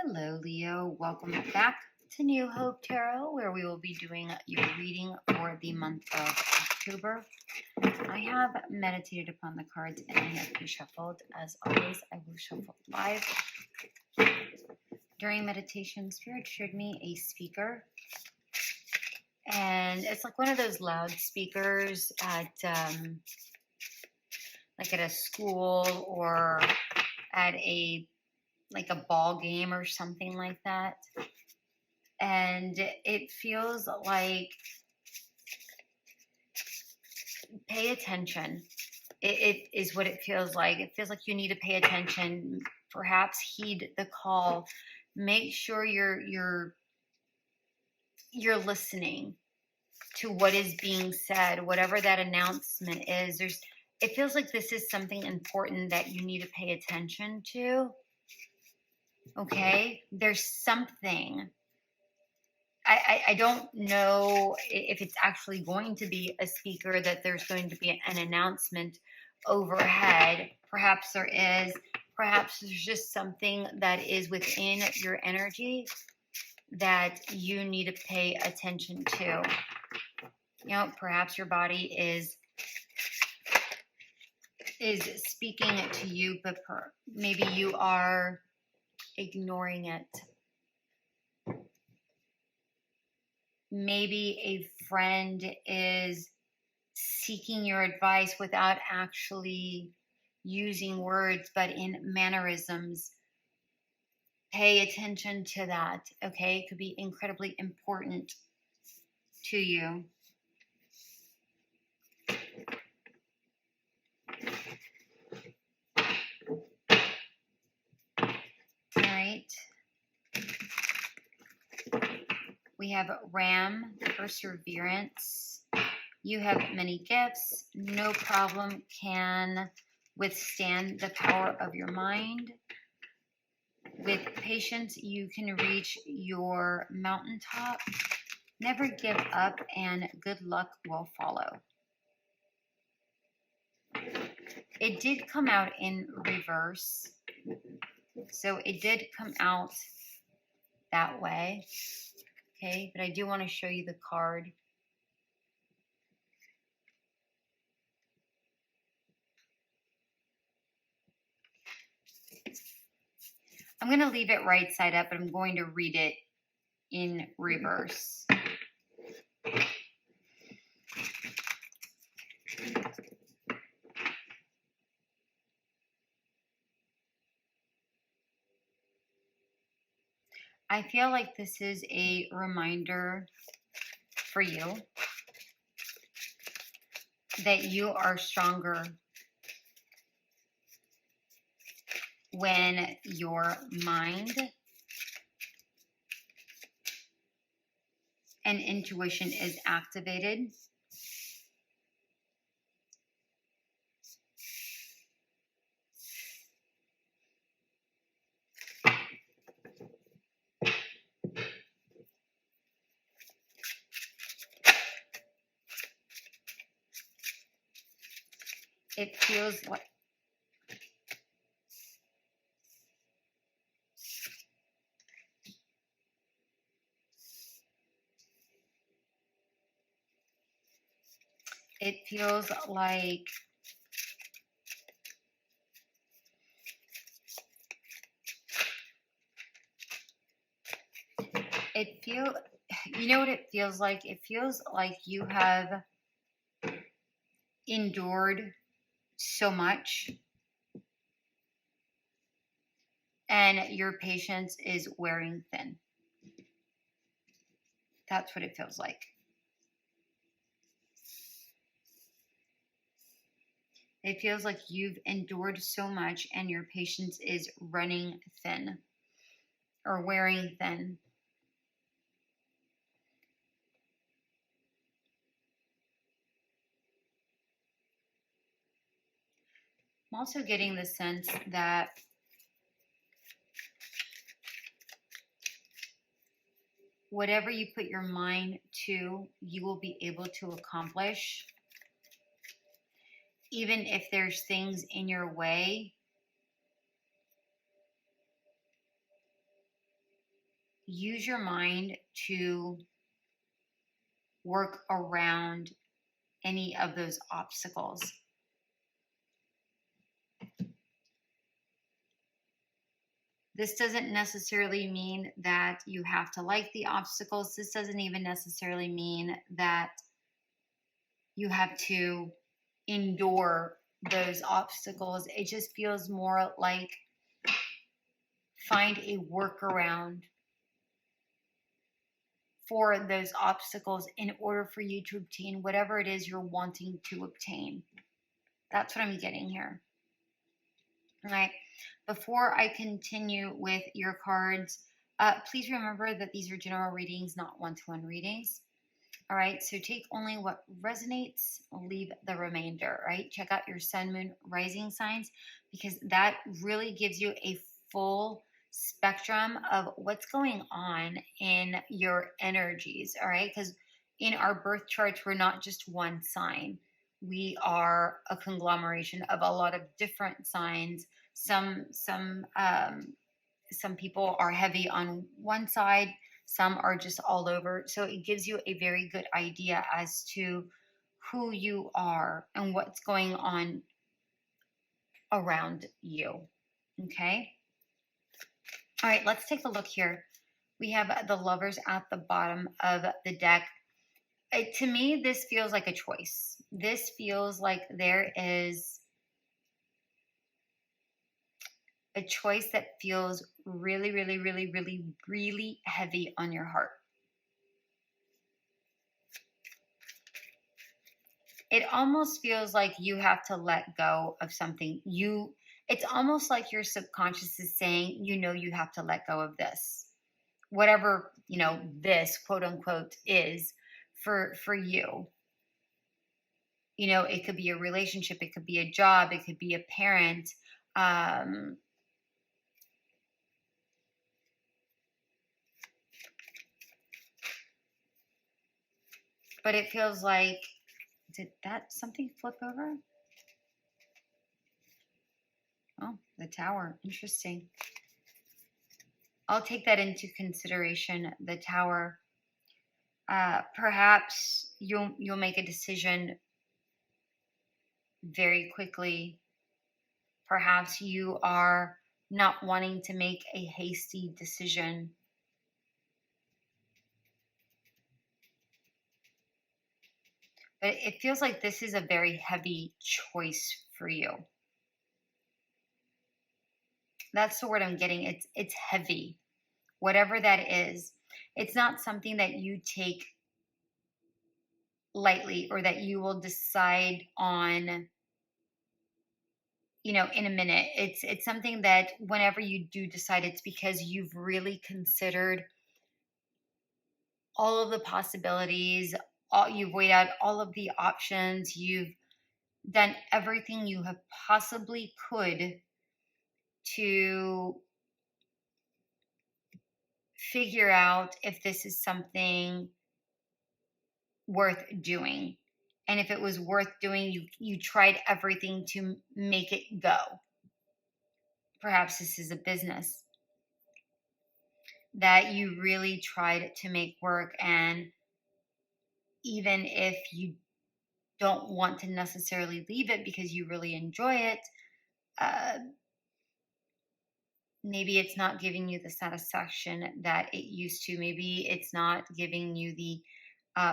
Hello, Leo. Welcome back to New Hope Tarot, where we will be doing your reading for the month of October. I have meditated upon the cards and I have reshuffled. As always, I will shuffle live. During meditation, Spirit showed me a speaker. And it's like one of those loudspeakers at like at a school or at a ball game or something like that. And it feels like, pay attention. It is what it feels like. It feels like you need to pay attention, perhaps heed the call. Make sure you're listening to what is being said, whatever that announcement is. It feels like this is something important that you need to pay attention to. Okay, there's something. I don't know if it's actually going to be a speaker, that there's going to be an announcement overhead. Perhaps there is. Perhaps there's just something that is within your energy that you need to pay attention to. You know, perhaps your body is speaking to you, but maybe you are ignoring it. Maybe a friend is seeking your advice without actually using words, but in mannerisms. Pay attention to that, okay? It could be incredibly important to you. All right. We have Ram, perseverance. You have many gifts. No problem can withstand the power of your mind. With patience, you can reach your mountaintop. Never give up, and good luck will follow. It did come out in reverse. So it did come out that way. Okay, but I do want to show you the card. I'm going to leave it right side up, but I'm going to read it in reverse. I feel like this is a reminder for you that you are stronger when your mind and intuition is activated. It feels like you know what it feels like? It feels like you have endured so much and your patience is wearing thin. That's what it feels like. It feels like you've endured so much and your patience is running thin or wearing thin. I'm also getting the sense that whatever you put your mind to, you will be able to accomplish. Even if there's things in your way, use your mind to work around any of those obstacles. This doesn't necessarily mean that you have to like the obstacles. This doesn't even necessarily mean that you have to endure those obstacles. It just feels more like find a workaround for those obstacles in order for you to obtain whatever it is you're wanting to obtain. That's what I'm getting here. All right. Before I continue with your cards, please remember that these are general readings, not one-to-one readings. All right, so take only what resonates, leave the remainder, right? Check out your sun, moon, rising signs, because that really gives you a full spectrum of what's going on in your energies, all right? Because in our birth charts, we're not just one sign. We are a conglomeration of a lot of different signs. Some people are heavy on one side, some are just all over. So it gives you a very good idea as to who you are and what's going on around you. Okay. All right, let's take a look here. We have the Lovers at the bottom of the deck. To me, this feels like a choice. This feels like there is a choice that feels really, really, really, really, really heavy on your heart. It almost feels like you have to let go of something. It's almost like your subconscious is saying, you have to let go of this. Whatever, this quote unquote is for you. It could be a relationship, it could be a job, it could be a parent. But it feels like, did that something flip over? Oh, the Tower. Interesting. I'll take that into consideration, the Tower. Perhaps you'll make a decision very quickly. Perhaps you are not wanting to make a hasty decision. But it feels like this is a very heavy choice for you. That's the word I'm getting. It's heavy. Whatever that is. It's not something that you take lightly or that you will decide on, in a minute. It's something that whenever you do decide, it's because you've really considered all of the possibilities, you've weighed out all of the options, you've done everything you have possibly could to figure out if this is something worth doing. And if it was worth doing, you tried everything to make it go. Perhaps this is a business that you really tried to make work. And even if you don't want to necessarily leave it because you really enjoy it, maybe it's not giving you the satisfaction that it used to. Maybe it's not giving you the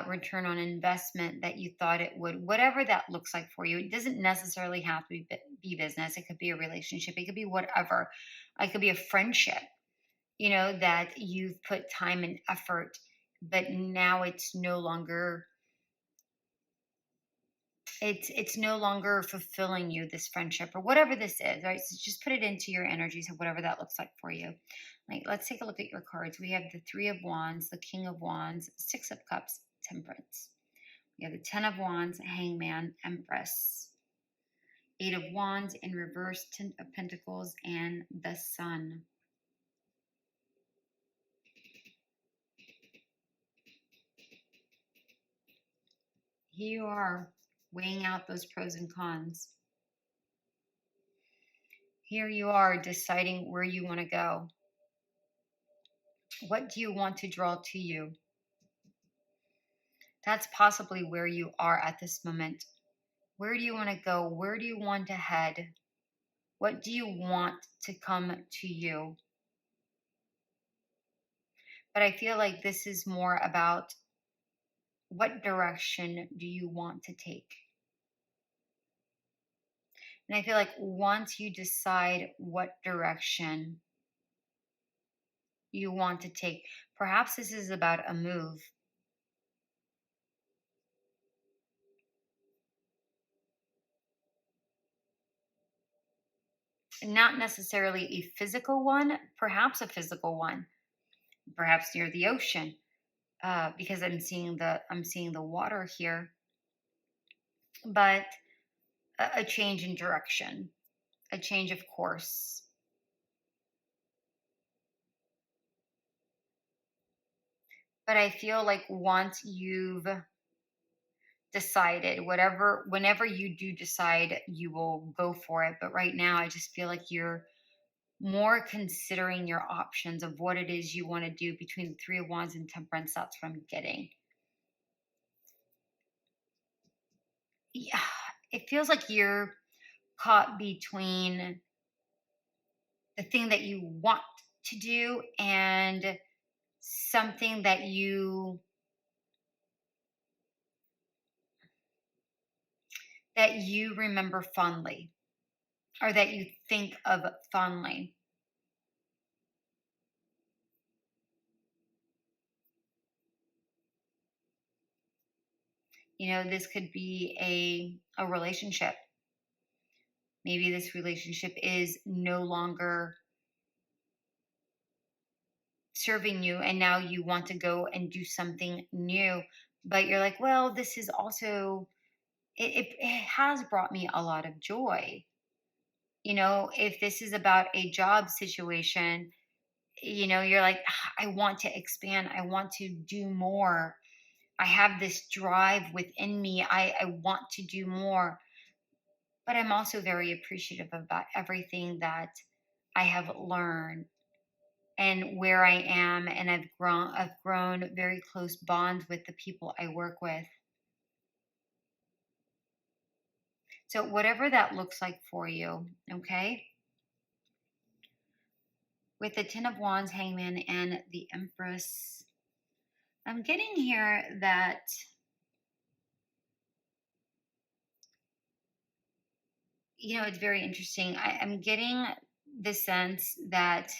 return on investment that you thought it would. Whatever that looks like for you, it doesn't necessarily have to be business. It could be a relationship. It could be whatever. It could be a friendship, that you've put time and effort, but now it's no longer fulfilling you, this friendship or whatever this is, right? So just put it into your energies of whatever that looks like for you. Like, let's take a look at your cards. We have the Three of Wands, the King of Wands, Six of Cups, Temperance. We have the Ten of Wands, Hangman, Empress. Eight of Wands in reverse, Ten of Pentacles, and the Sun. Here you are, weighing out those pros and cons. Here you are deciding where you want to go. What do you want to draw to you? That's possibly where you are at this moment. Where do you want to go? Where do you want to head? What do you want to come to you? But I feel like this is more about what direction do you want to take? And I feel like once you decide what direction you want to take, perhaps this is about a move, not necessarily a physical one, perhaps a physical one, perhaps near the ocean, because I'm seeing the water here, but a change in direction, a change of course. But I feel like once you've decided, whatever, whenever you do decide, you will go for it. But right now, I just feel like you're more considering your options of what it is you want to do between the Three of Wands and Temperance. That's what I'm getting. Yeah, it feels like you're caught between the thing that you want to do and something that you remember fondly, or that you think of fondly. This could be a relationship. Maybe this relationship is no longer serving you, and now you want to go and do something new. But you're like, well, this is also, it has brought me a lot of joy. If this is about a job situation, you're like, I want to expand, I want to do more. I have this drive within me. I want to do more. But I'm also very appreciative about everything that I have learned and where I am, and I've grown very close bonds with the people I work with. So whatever that looks like for you, okay? With the 10 of Wands, Hangman, and the Empress, I'm getting here that it's very interesting. I'm getting the sense that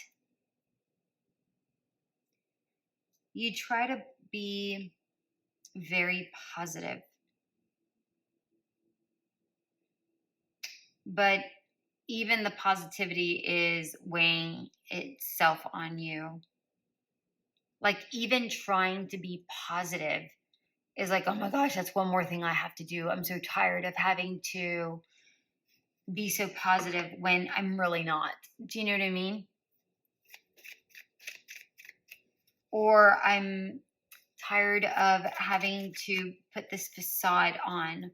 you try to be very positive, but even the positivity is weighing itself on you. Like, even trying to be positive is like, oh my gosh, that's one more thing I have to do. I'm so tired of having to be so positive when I'm really not. Do you know what I mean? Or I'm tired of having to put this facade on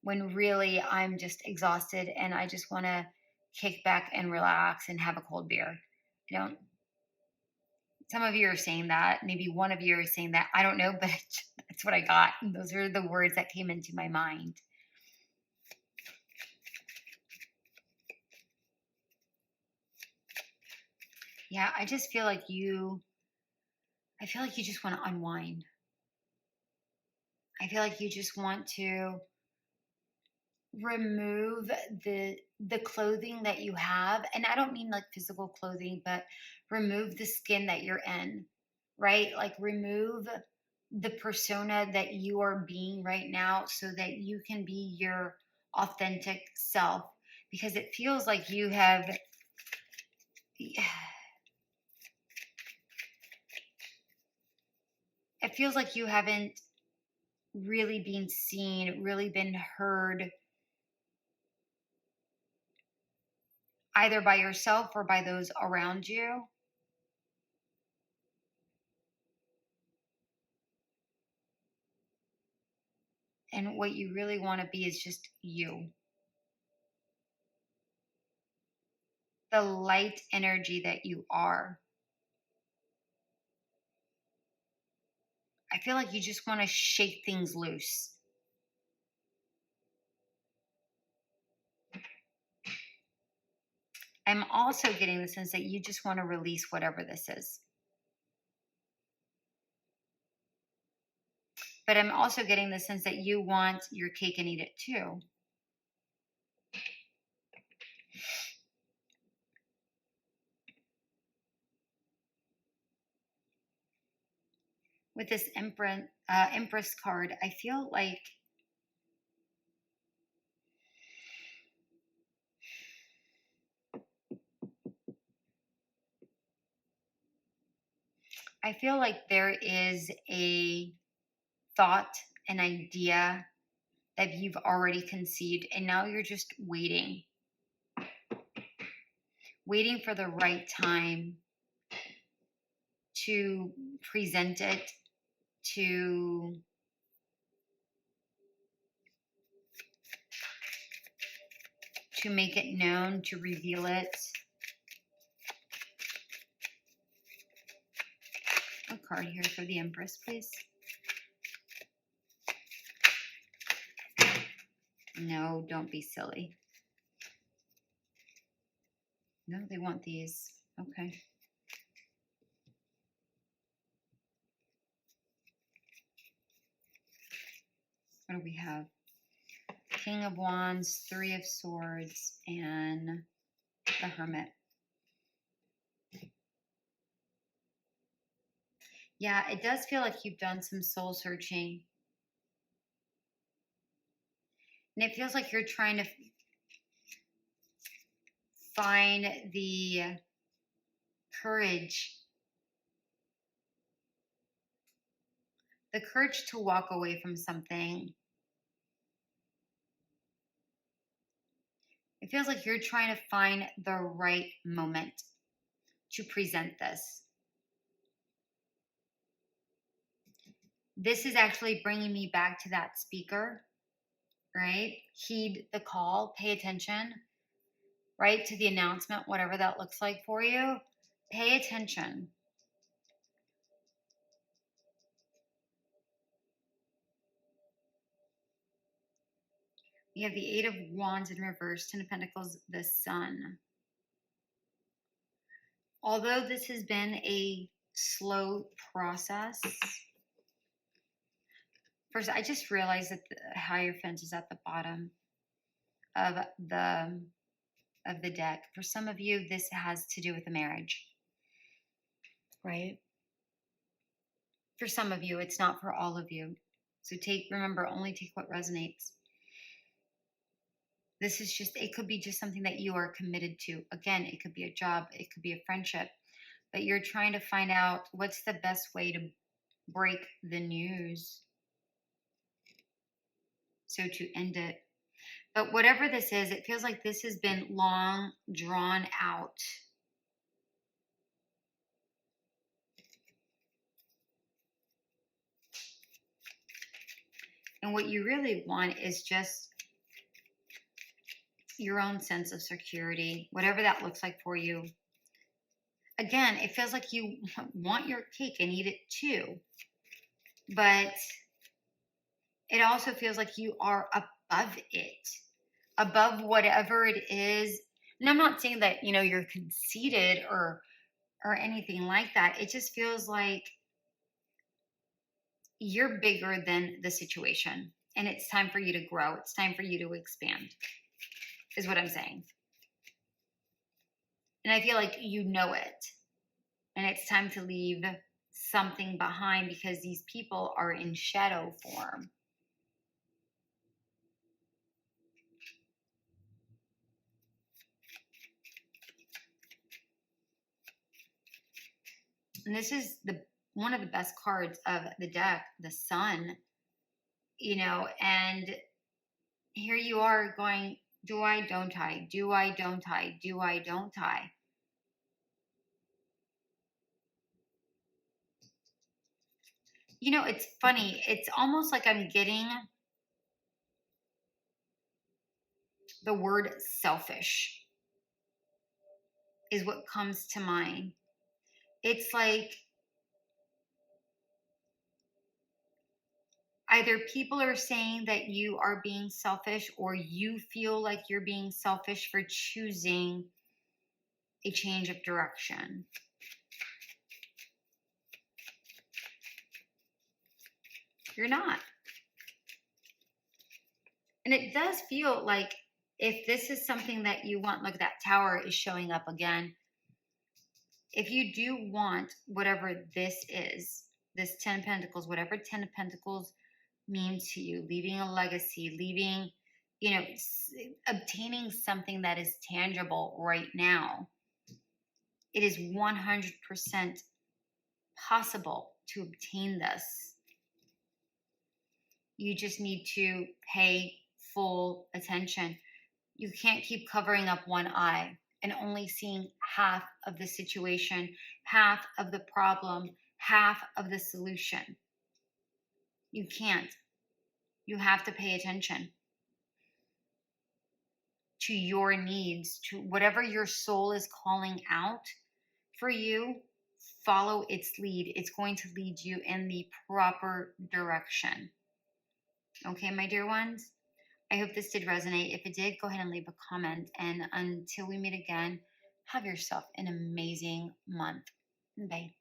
when really I'm just exhausted and I just want to kick back and relax and have a cold beer. I don't Some of you are saying that, maybe one of you is saying that. I don't know, but that's what I got. Those are the words that came into my mind. Yeah, I feel like you just want to unwind. I feel like you just want to remove the clothing that you have, and I don't mean like physical clothing, but remove the skin that you're in, right? Like, remove the persona that you are being right now so that you can be your authentic self, because it feels like you have it feels like you haven't really been seen, really been heard, either by yourself or by those around you. And what you really want to be is just you, the light energy that you are. I feel like you just want to shake things loose. I'm also getting the sense that you just want to release whatever this is. But I'm also getting the sense that you want your cake and eat it too. With this Empress card, I feel like there is a thought, an idea that you've already conceived, and now you're just waiting for the right time to present it, to make it known, to reveal it. A card here for the Empress, please. No, don't be silly. No, they want these. Okay. What do we have? King of Wands, Three of Swords, and the Hermit. Yeah, it does feel like you've done some soul searching. And it feels like you're trying to find the courage. The courage to walk away from something. It feels like you're trying to find the right moment to present this. This is actually bringing me back to that speaker, right? Heed the call, pay attention, right? To the announcement, whatever that looks like for you. Pay attention. We have the Eight of Wands in reverse, Ten of Pentacles, the Sun. Although this has been a slow process, first, I just realized that the Hierophant is at the bottom of the deck. For some of you, this has to do with a marriage, right? For some of you, it's not for all of you. So remember, only take what resonates. This is just, it could be just something that you are committed to. Again, it could be a job, it could be a friendship, but you're trying to find out what's the best way to break the news. So to end it. But whatever this is, it feels like this has been long drawn out. And what you really want is just your own sense of security, whatever that looks like for you. Again, it feels like you want your cake and eat it too. But it also feels like you are above it, above whatever it is. And I'm not saying that, you're conceited or anything like that. It just feels like you're bigger than the situation. And it's time for you to grow. It's time for you to expand, is what I'm saying. And I feel like you know it. And it's time to leave something behind because these people are in shadow form. And this is one of the best cards of the deck, the Sun, and here you are going, do I, don't I? Do I, don't I? Do I, don't I? It's funny. It's almost like I'm getting the word selfish is what comes to mind. It's like Either people are saying that you are being selfish, or you feel like you're being selfish for choosing a change of direction. You're not. And it does feel like if this is something that you want, look, that tower is showing up again. If you do want whatever this is, this 10 of Pentacles, whatever 10 of Pentacles means to you, leaving a legacy, leaving, obtaining something that is tangible right now, it is 100% possible to obtain this. You just need to pay full attention. You can't keep covering up one eye and only seeing half of the situation, half of the problem, half of the solution. You can't. You have to pay attention to your needs, to whatever your soul is calling out for you. Follow its lead. It's going to lead you in the proper direction. Okay, my dear ones? I hope this did resonate. If it did, go ahead and leave a comment. And until we meet again, have yourself an amazing month. Bye.